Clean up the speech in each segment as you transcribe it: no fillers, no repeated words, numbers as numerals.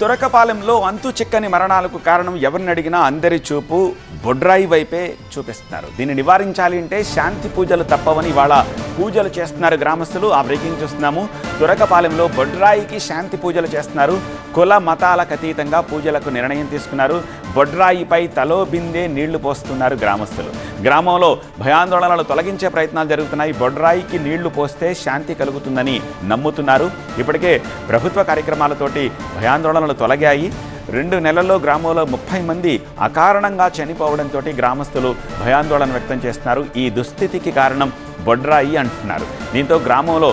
తురకపాలెంలో అంతు చిక్కని మరణాలకు కారణం ఎవరిని అడిగినా అందరి చూపు బొడ్రాయి వైపే చూపిస్తున్నారు. దీన్ని నివారించాలి అంటే శాంతి పూజలు తప్పవని ఇవాళ పూజలు చేస్తున్నారు గ్రామస్తులు. ఆ బ్రేకింగ్ చూస్తున్నాము. తురకపాలెంలో బొడ్రాయికి శాంతి పూజలు చేస్తున్నారు. కుల మతాలకు అతీతంగా పూజలకు నిర్ణయం తీసుకున్నారు. బొడ్రాయిపై తలో బిందే నీళ్లు పోస్తున్నారు గ్రామస్తులు. గ్రామంలో భయాందోళనలు తొలగించే ప్రయత్నాలు జరుగుతున్నాయి. బొడ్రాయికి నీళ్లు పోస్తే శాంతి కలుగుతుందని నమ్ముతున్నారు. ఇప్పటికే ప్రభుత్వ కార్యక్రమాలతోటి భయాందోళనలు తొలగాయి. 2 నెలల్లో గ్రామంలో 30 మంది అకారణంగా చనిపోవడంతో గ్రామస్తులు భయాందోళన వ్యక్తం చేస్తున్నారు. ఈ దుస్థితికి కారణం బొడ్రాయి అంటున్నారు. దీంతో గ్రామంలో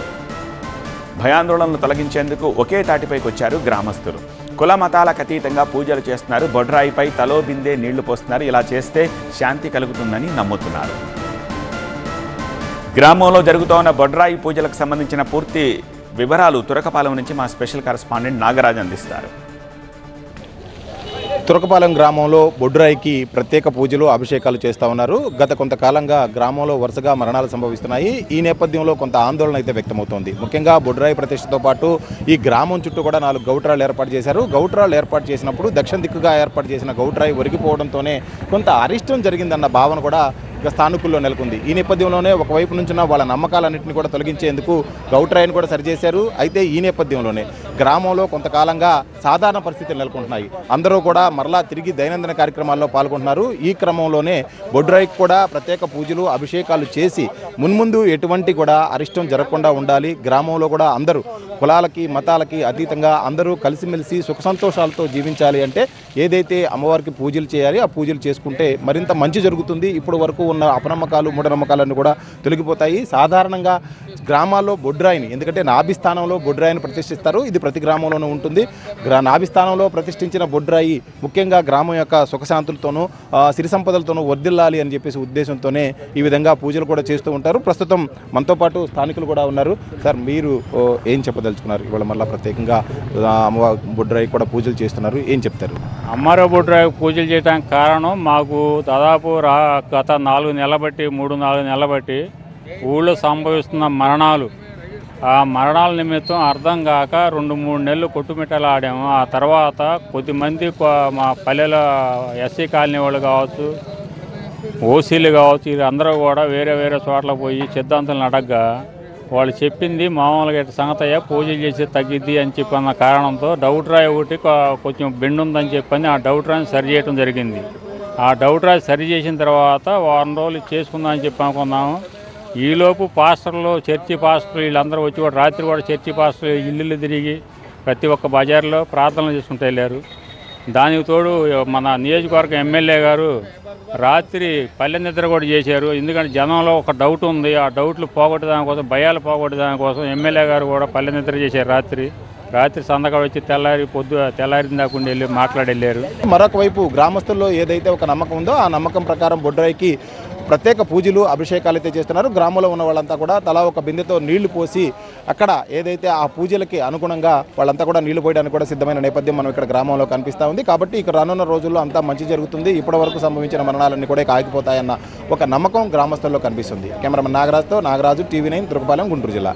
భయాందోళనలు తొలగించేందుకు ఒకే తాటిపైకి వచ్చారు గ్రామస్తులు. కుల మతాలకు అతీతంగా పూజలు చేస్తున్నారు. బొడ్రాయిపై తలో బిందే నీళ్లు పోస్తున్నారు. ఇలా చేస్తే శాంతి కలుగుతుందని నమ్ముతున్నారు. గ్రామంలో జరుగుతున్న బొడ్రాయి పూజలకు సంబంధించిన పూర్తి వివరాలు తురకపాలెం నుంచి మా స్పెషల్ కరెస్పాండెంట్ నాగరాజ్ అందిస్తారు. తురకపాలెం గ్రామంలో బొడ్రాయికి ప్రత్యేక పూజలు అభిషేకాలు చేస్తూ ఉన్నారు. గత కొంతకాలంగా గ్రామంలో వరుసగా మరణాలు సంభవిస్తున్నాయి. ఈ నేపథ్యంలో కొంత ఆందోళన అయితే వ్యక్తమవుతోంది. ముఖ్యంగా బొడ్రాయి ప్రతిష్టతో పాటు ఈ గ్రామం చుట్టూ కూడా 4 గౌట్రాలు ఏర్పాటు చేశారు. గౌట్రాలు ఏర్పాటు చేసినప్పుడు దక్షిణ దిక్కుగా ఏర్పాటు చేసిన గౌట్రాయి ఒరిగిపోవడంతోనే కొంత అరిష్టం జరిగిందన్న భావన కూడా స్థానికుల్లో నెలకొంది. ఈ నేపథ్యంలోనే ఒకవైపు నుంచి వాళ్ళ నమ్మకాలన్నింటినీ కూడా తొలగించేందుకు గౌట్రాయిని కూడా సరిచేశారు. అయితే ఈ నేపథ్యంలోనే గ్రామంలో కొంతకాలంగా సాధారణ పరిస్థితులు నెలకొంటున్నాయి. అందరూ కూడా మరలా తిరిగి దైనందిన కార్యక్రమాల్లో పాల్గొంటున్నారు. ఈ క్రమంలోనే బొడ్రాయికి కూడా ప్రత్యేక పూజలు అభిషేకాలు చేసి మున్ముందు ఎటువంటి కూడా అరిష్టం జరగకుండా ఉండాలి, గ్రామంలో కూడా అందరూ కులాలకి మతాలకి అతీతంగా అందరూ కలిసిమెలిసి సుఖ సంతోషాలతో జీవించాలి అంటే ఏదైతే అమ్మవారికి పూజలు చేయాలి ఆ పూజలు చేసుకుంటే మరింత మంచి జరుగుతుంది. ఇప్పుడు వరకు ఉన్న అపనమ్మకాలు మూఢనమ్మకాలన్నీ కూడా తొలగిపోతాయి. సాధారణంగా గ్రామాల్లో బొడ్రాయిని, ఎందుకంటే నాభిస్థానంలో బొడ్రాయిని ప్రతిష్ఠిస్తారు. ఇది ప్రతి గ్రామంలోనూ ఉంటుంది. నాభిస్థానంలో ప్రతిష్ఠించిన బొడ్రాయి ముఖ్యంగా గ్రామం యొక్క సుఖశాంతులతోనూ సిరి సంపదలతోనూ వర్ధిల్లాలి అని చెప్పేసి ఉద్దేశంతోనే ఈ విధంగా పూజలు కూడా చేస్తూ ఉంటారు. ప్రస్తుతం మనతో పాటు స్థానికులు కూడా ఉన్నారు. సార్, మీరు ఏం చెప్పదలుచుకున్నారు? ఇవాళ మళ్ళీ ప్రత్యేకంగా అమ్మవారి బొడ్రాయి కూడా పూజలు చేస్తున్నారు, ఏం చెప్తారు? అమ్మవారి బొడ్రాయి పూజలు చేయడానికి కారణం మాకు దాదాపు గత 4 నెలల బట్టి 3-4 నెలల బట్టి ఊళ్ళో సంభవిస్తున్న మరణాలు, ఆ మరణాల నిమిత్తం అర్థం కాక 2-3 నెలలు కొట్టుమిట్టలు ఆడాము. ఆ తర్వాత కొద్దిమంది మా పల్లెల ఎస్సీ కాలనీ వాళ్ళు కావచ్చు, ఓసీలు కావచ్చు, వీరందరూ కూడా వేరే వేరే చోట్ల పోయి సిద్ధాంతాలను అడగ్గా వాళ్ళు చెప్పింది మామూలుగా సంగతయ్య పూజలు చేసి తగ్గిద్ది అని చెప్పన్న కారణంతో డౌట్ రాయి ఒకటి కొంచెం బెండ్ ఉందని చెప్పని ఆ డౌట్ రాయిని సరి చేయడం జరిగింది. ఆ డౌట్ రాయి సరి చేసిన తర్వాత 1 రోజులు చేసుకుందామని చెప్పి అనుకున్నాము. ఈలోపు పాస్టర్లు, చర్చి పాస్టర్లు వీళ్ళందరూ వచ్చి కూడా రాత్రి కూడా చర్చి పాస్టర్లు ఇల్లు తిరిగి ప్రతి ఒక్క బజార్లో ప్రార్థనలు చేసుకుంటూ వెళ్ళారు. దానికి తోడు మన నియోజకవర్గం ఎమ్మెల్యే గారు రాత్రి పల్లె నిద్ర కూడా చేశారు. ఎందుకంటే జనంలో ఒక డౌట్ ఉంది, ఆ డౌట్లు పోగొట్టడానికి కోసం, భయాలు పోగొట్టడానికి కోసం ఎమ్మెల్యే గారు కూడా పల్లె నిద్ర చేశారు. రాత్రి సందకాడు వచ్చి తెల్లారిన దాకా వెళ్ళి మాట్లాడి వెళ్ళారు. మరొక వైపు గ్రామస్తుల్లో ఏదైతే ఒక నమ్మకం ఉందో ఆ నమ్మకం ప్రకారం బొడ్రాయికి ప్రత్యేక పూజలు అభిషేకాలు అయితే చేస్తున్నారు. గ్రామంలో ఉన్న వాళ్ళంతా కూడా తలా ఒక బిందెతో నీళ్లు పోసి అక్కడ ఏదైతే ఆ పూజలకి అనుగుణంగా వాళ్ళంతా కూడా నీళ్లు పోయడానికి కూడా సిద్ధమైన నేపథ్యం మనం ఇక్కడ గ్రామంలో కనిపిస్తూ ఉంది. కాబట్టి ఇక్కడ రానున్న రోజుల్లో అంతా మంచి జరుగుతుంది. ఇప్పటి వరకు సంభవించిన మరణాలన్నీ కూడా ఆగిపోతాయన్న ఒక నమ్మకం గ్రామస్తుల్లో కనిపిస్తుంది. కెమెరామెన్ నాగరాజుతో నాగరాజు, TV9, తురకపాలెం, గుంటూరు జిల్లా.